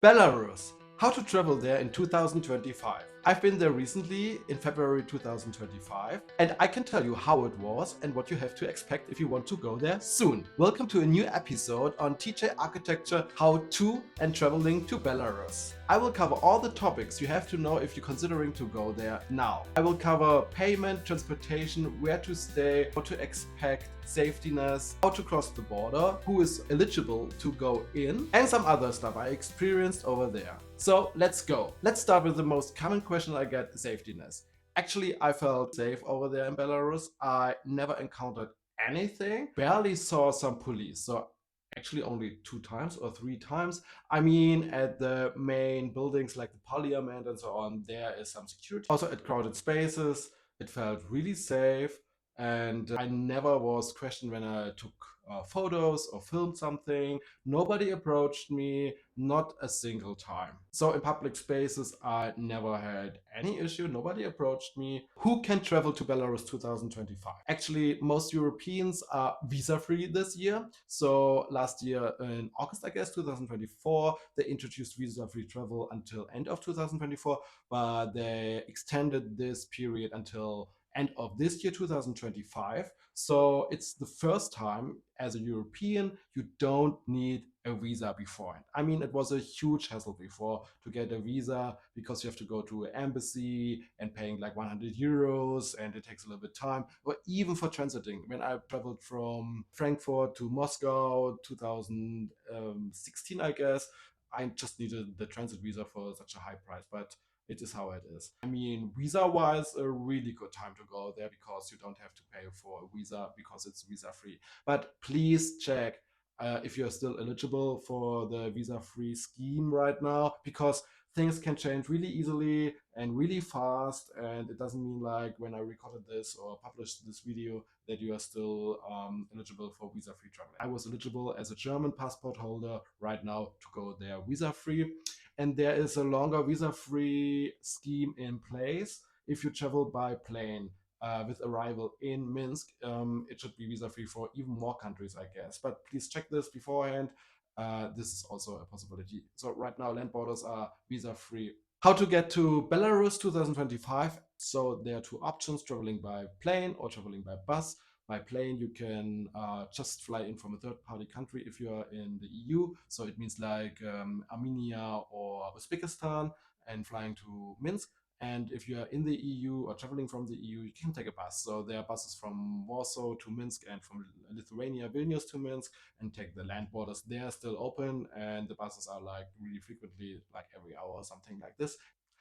Belarus. How to travel there in 2025. I've been there recently in February 2025 and I can tell you how it was and what you have to expect if you want to go there soon. Welcome to a new episode on TJ Architecture How to and Traveling to Belarus. I will cover all the topics you have to know if you're considering to go there now. I will cover payment, transportation, where to stay, what to expect, safetiness, how to cross the border, who is eligible to go in, and some other stuff I experienced over there. So let's go. Let's start with the most common question I get, safetiness. Actually, I felt safe over there in Belarus. I never encountered anything, barely saw some police. So actually only 2 times or 3 times. I mean, at the main buildings like the parliament and so on, there is some security. Also at crowded spaces, it felt really safe. And I never was questioned when I took photos or filmed something. Nobody approached me, not a single time. So in public spaces, I never had any issue. Nobody approached me. Who can travel to Belarus 2025? Actually, most Europeans are visa-free this year. So last year in August, I guess, 2024, they introduced visa-free travel until end of 2024, but they extended this period until end of this year 2025. So it's the first time as a European you don't need a visa beforehand. I mean, it was a huge hassle before to get a visa because you have to go to an embassy and paying like 100 euros and it takes a little bit time, or even for transiting. When I traveled from Frankfurt to Moscow 2016, I guess, I just needed the transit visa for such a high price, but it is how it is. I mean, visa wise, a really good time to go there because you don't have to pay for a visa because it's visa free. But please check if you're still eligible for the visa free scheme right now, because things can change really easily and really fast. And it doesn't mean like when I recorded this or published this video that you are still eligible for visa free travel. I was eligible as a German passport holder right now to go there visa free. And there is a longer visa-free scheme in place if you travel by plane with arrival in Minsk. It should be visa-free for even more countries, I guess. But please check this beforehand. This is also a possibility. So right now, land borders are visa-free. How to get to Belarus 2025? So there are two options: traveling by plane or traveling by bus. By plane, you can just fly in from a third-party country if you are in the EU. So it means like Armenia or Uzbekistan, and flying to Minsk. And if you are in the EU or traveling from the EU, you can take a bus. So there are buses from Warsaw to Minsk and from Lithuania, Vilnius to Minsk, and take the land borders. They are still open, and the buses are like really frequently, like every hour or something like this.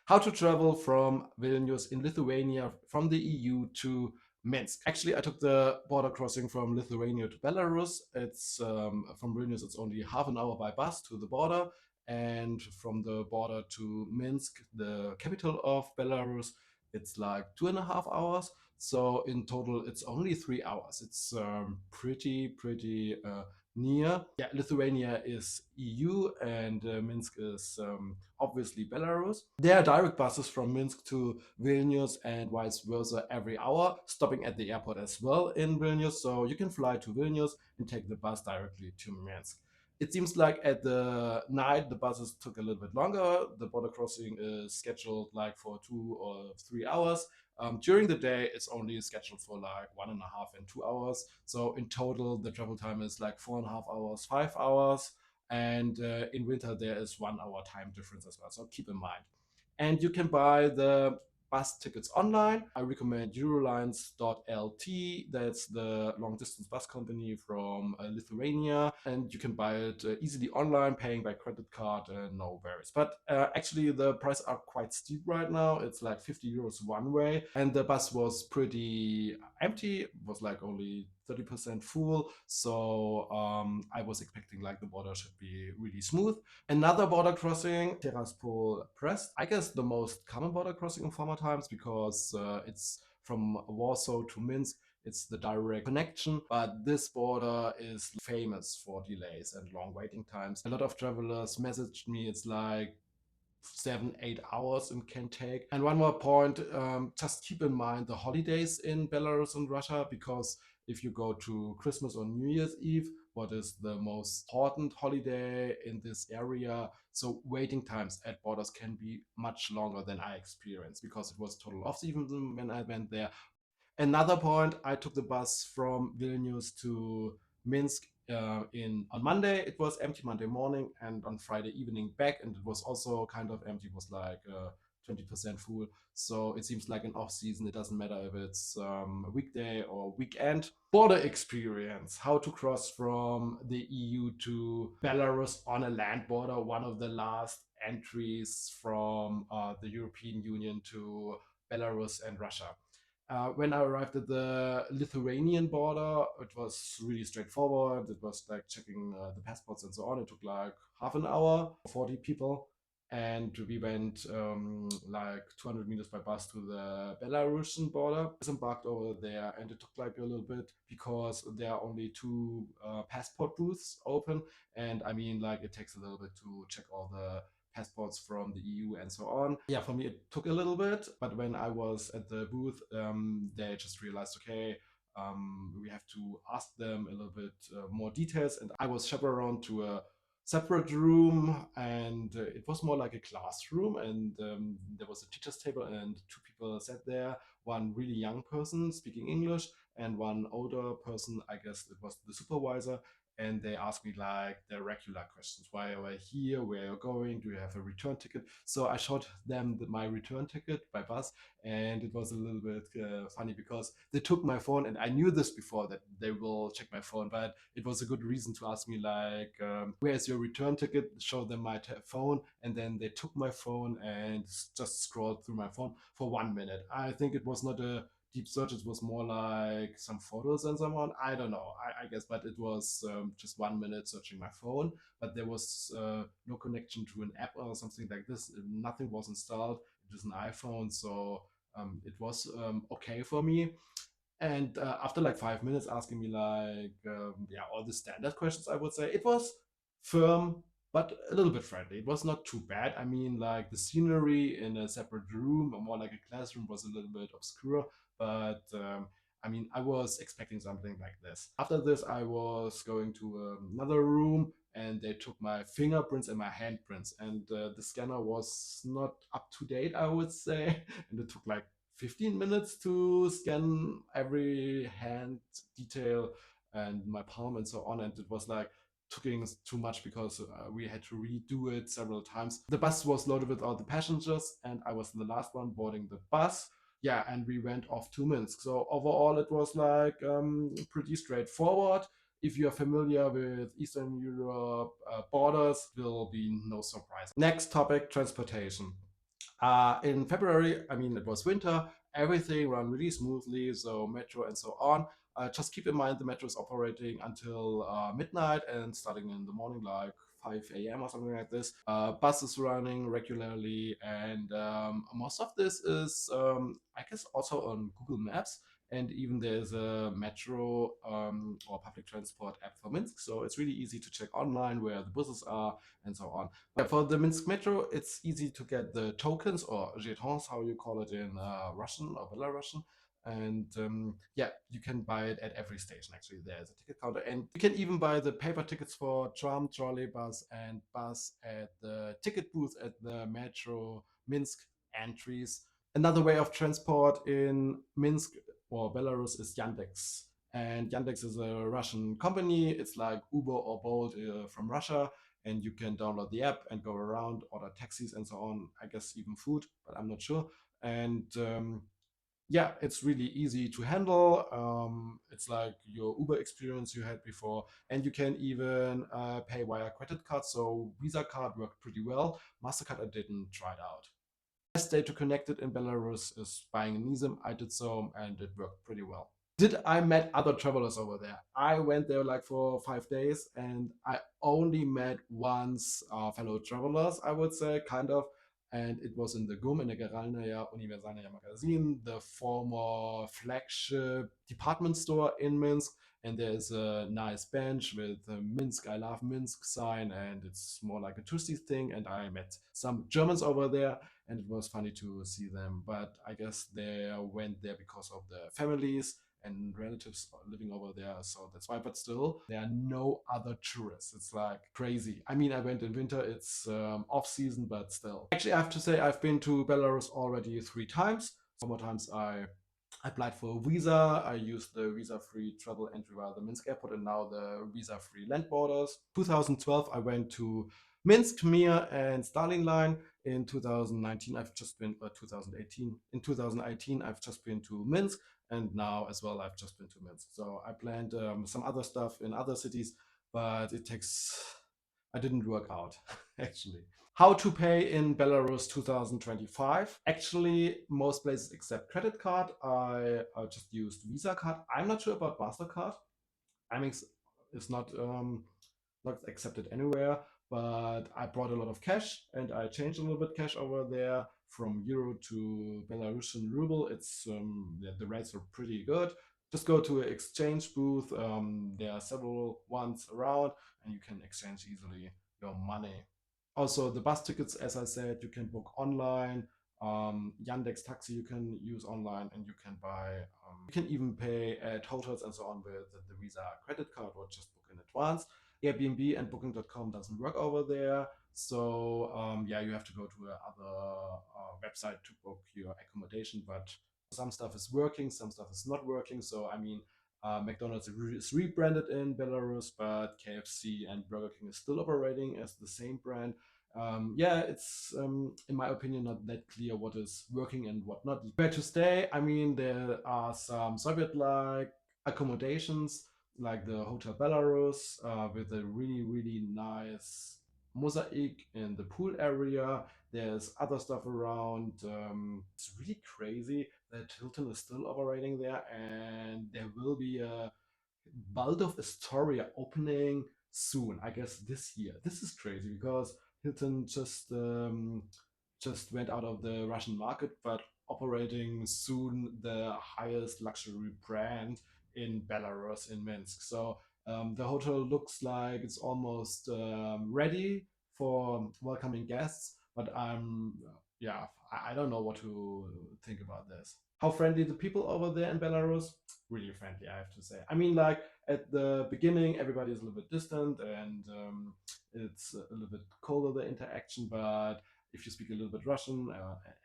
How to travel from Vilnius in Lithuania from the EU to Minsk. Actually, I took the border crossing from Lithuania to Belarus. It's from Vilnius, it's only half an hour by bus to the border, and from the border to Minsk, the capital of Belarus, it's like 2.5 hours. So in total, it's only 3 hours. It's pretty near. Yeah, Lithuania is EU and Minsk is obviously Belarus. There are direct buses from Minsk to Vilnius and vice versa every hour, stopping at the airport as well in Vilnius. So you can fly to Vilnius and take the bus directly to Minsk. It seems like at the night the buses took a little bit longer. The border crossing is scheduled like for 2 or 3 hours. During the day, it's only scheduled for like 1.5 and 2 hours. So in total, the travel time is like 4.5 hours, 5 hours. And in winter, there is 1 hour time difference as well. So keep in mind. And you can buy the bus tickets online. I recommend Eurolines.lt. That's the long distance bus company from Lithuania. And you can buy it easily online, paying by credit card, no worries. But actually, the prices are quite steep right now. It's like 50 euros one way. And the bus was pretty empty. It was like only 30% full. So I was expecting like the border should be really smooth. Another border crossing, Tiraspol Prest. I guess the most common border crossing in former times because it's from Warsaw to Minsk. It's the direct connection, but this border is famous for delays and long waiting times. A lot of travelers messaged me. It's like 7, 8 hours it can take. And one more point, just keep in mind the holidays in Belarus and Russia, because if you go to Christmas or New Year's Eve, what is the most important holiday in this area. So waiting times at borders can be much longer than I experienced because it was total off season when I went there. Another point, I took the bus from Vilnius to Minsk in on Monday. It was empty Monday morning, and on Friday evening back, and it was also kind of empty. It was like 20% full. So it seems like an off season. It doesn't matter if it's a weekday or weekend. Border experience: how to cross from the EU to Belarus on a land border. One of the last entries from the European Union to Belarus and Russia. When I arrived at the Lithuanian border, it was really straightforward. It was like checking the passports and so on. It took like half an hour, 40 people. And we went like 200 meters by bus to the Belarusian border, disembarked over there, and it took like a little bit because there are only two passport booths open. And I mean, like, it takes a little bit to check all the passports from the EU and so on. Yeah, for me, it took a little bit, but when I was at the booth, they just realized, okay, we have to ask them a little bit more details. And I was chaperoned to a separate room, and it was more like a classroom. And there was a teacher's table, and two people sat there, one really young person speaking English, and one older person, I guess it was the supervisor. And they asked me like the regular questions: why are I here, where you're going, do you have a return ticket? So I showed them my return ticket by bus, and it was a little bit funny because they took my phone, and I knew this before that they will check my phone, but it was a good reason to ask me like, where's your return ticket? Show them my phone, and then they took my phone and just scrolled through my phone for 1 minute. I think it was not a deep search. It was more like some photos and someone. I don't know. I guess, but it was just 1 minute searching my phone. But there was no connection to an app or something like this. Nothing was installed. It is an iPhone, so it was okay for me. And after like 5 minutes asking me like, yeah, all the standard questions, I would say it was firm but a little bit friendly. It was not too bad. I mean, like, the scenery in a separate room or more like a classroom was a little bit obscure, but I mean, I was expecting something like this. After this, I was going to another room, and they took my fingerprints and my handprints, and the scanner was not up to date, I would say. And it took like 15 minutes to scan every hand detail and my palm and so on. And it was like taking too much because we had to redo it several times. The bus was loaded with all the passengers, and I was the last one boarding the bus. Yeah, and we went off to Minsk. So overall, it was like pretty straightforward. If you are familiar with Eastern Europe borders, will be no surprise. Next topic: transportation. In February, I mean, it was winter, everything ran really smoothly, so metro and so on. Just keep in mind the metro is operating until midnight and starting in the morning, like 5 a.m. or something like this. Buses running regularly, and most of this is, I guess, also on Google Maps. And even there's a metro or public transport app for Minsk, so it's really easy to check online where the buses are and so on. Yeah, for the Minsk Metro, it's easy to get the tokens, or jetons, how you call it in Russian or Belarusian. And yeah, you can buy it at every station. Actually, there's a ticket counter, and you can even buy the paper tickets for tram, trolley, bus, and bus at the ticket booth at the Metro Minsk entries. Another way of transport in Minsk or Belarus is Yandex. And Yandex is a Russian company. It's like Uber or Bolt from Russia, and you can download the app and go around, order taxis and so on. I guess even food, but I'm not sure. And yeah, it's really easy to handle. It's like your Uber experience you had before, and you can even pay via credit card. So Visa card worked pretty well. Mastercard, I didn't try it out. Best way to connect it in Belarus is buying an eSIM. I did so, and it worked pretty well. Did I met other travelers over there? I went there like for 5 days, and I only met once fellow travelers, I would say, kind of. And it was in the GUM, in the Geralnaya Universalnaya Magazine, the former flagship department store in Minsk. And there's a nice bench with a Minsk, I love Minsk sign, and it's more like a touristy thing. And I met some Germans over there, and it was funny to see them. But I guess they went there because of the families, and relatives living over there. So that's why, but still, there are no other tourists. It's like crazy. I mean, I went in winter, it's off season, but still. Actually, I have to say, I've been to Belarus already 3 times. Some more times I applied for a visa. I used the visa-free travel entry via the Minsk airport and now the visa-free land borders. 2012, I went to Minsk, Mir, and Stalin Line. In 2019, I've just been, 2018. In 2018, I've just been to Minsk, and now as well, I've just been to Minsk. So I planned some other stuff in other cities, but I didn't work out actually. How to pay in Belarus 2025? Actually, most places accept credit card. I just used Visa card. I'm not sure about MasterCard. Amex is not accepted anywhere, but I brought a lot of cash and I changed a little bit cash over there from euro to Belarusian ruble. The rates are pretty good. Just go to an exchange booth. There are several ones around, and you can exchange easily your money. Also, the bus tickets, as I said, you can book online. Yandex Taxi you can use online, and you can buy. You can even pay at hotels and so on with the Visa credit card or just book in advance. Airbnb and Booking.com doesn't work over there, so yeah, you have to go to another website to book your accommodation. But some stuff is working, some stuff is not working. So I mean, McDonald's is rebranded in Belarus, but KFC and Burger King is still operating as the same brand. Yeah, it's in my opinion not that clear what is working and what not. Where to stay? I mean, there are some Soviet-like accommodations, like the Hotel Belarus, with a really nice mosaic in the pool area. There's other stuff around. It's really crazy that Hilton is still operating there, and there will be a Waldorf Astoria opening soon. I guess this year. This is crazy because Hilton just went out of the Russian market, but operating soon the highest luxury brand in Belarus in Minsk. So the hotel looks like it's almost ready for welcoming guests, but yeah, I don't know what to think about this. How friendly the people over there in Belarus? Really friendly, I have to say. I mean, like at the beginning, everybody is a little bit distant and it's a little bit colder the interaction, but if you speak a little bit Russian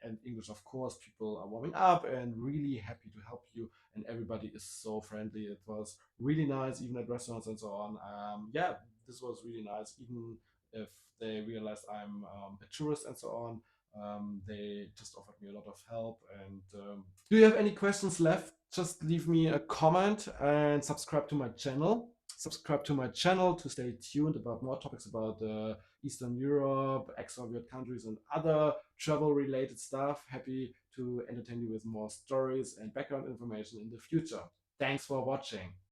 and English, of course, people are warming up and really happy to help you, and everybody is so friendly. It was really nice, even at restaurants and so on. Yeah, this was really nice, even if they realized I'm a tourist and so on. They just offered me a lot of help. And do you have any questions left? Just leave me a comment and subscribe to my channel. Subscribe to my channel to stay tuned about more topics about Eastern Europe, ex-Soviet countries, and other travel-related stuff. Happy to entertain you with more stories and background information in the future. Thanks for watching.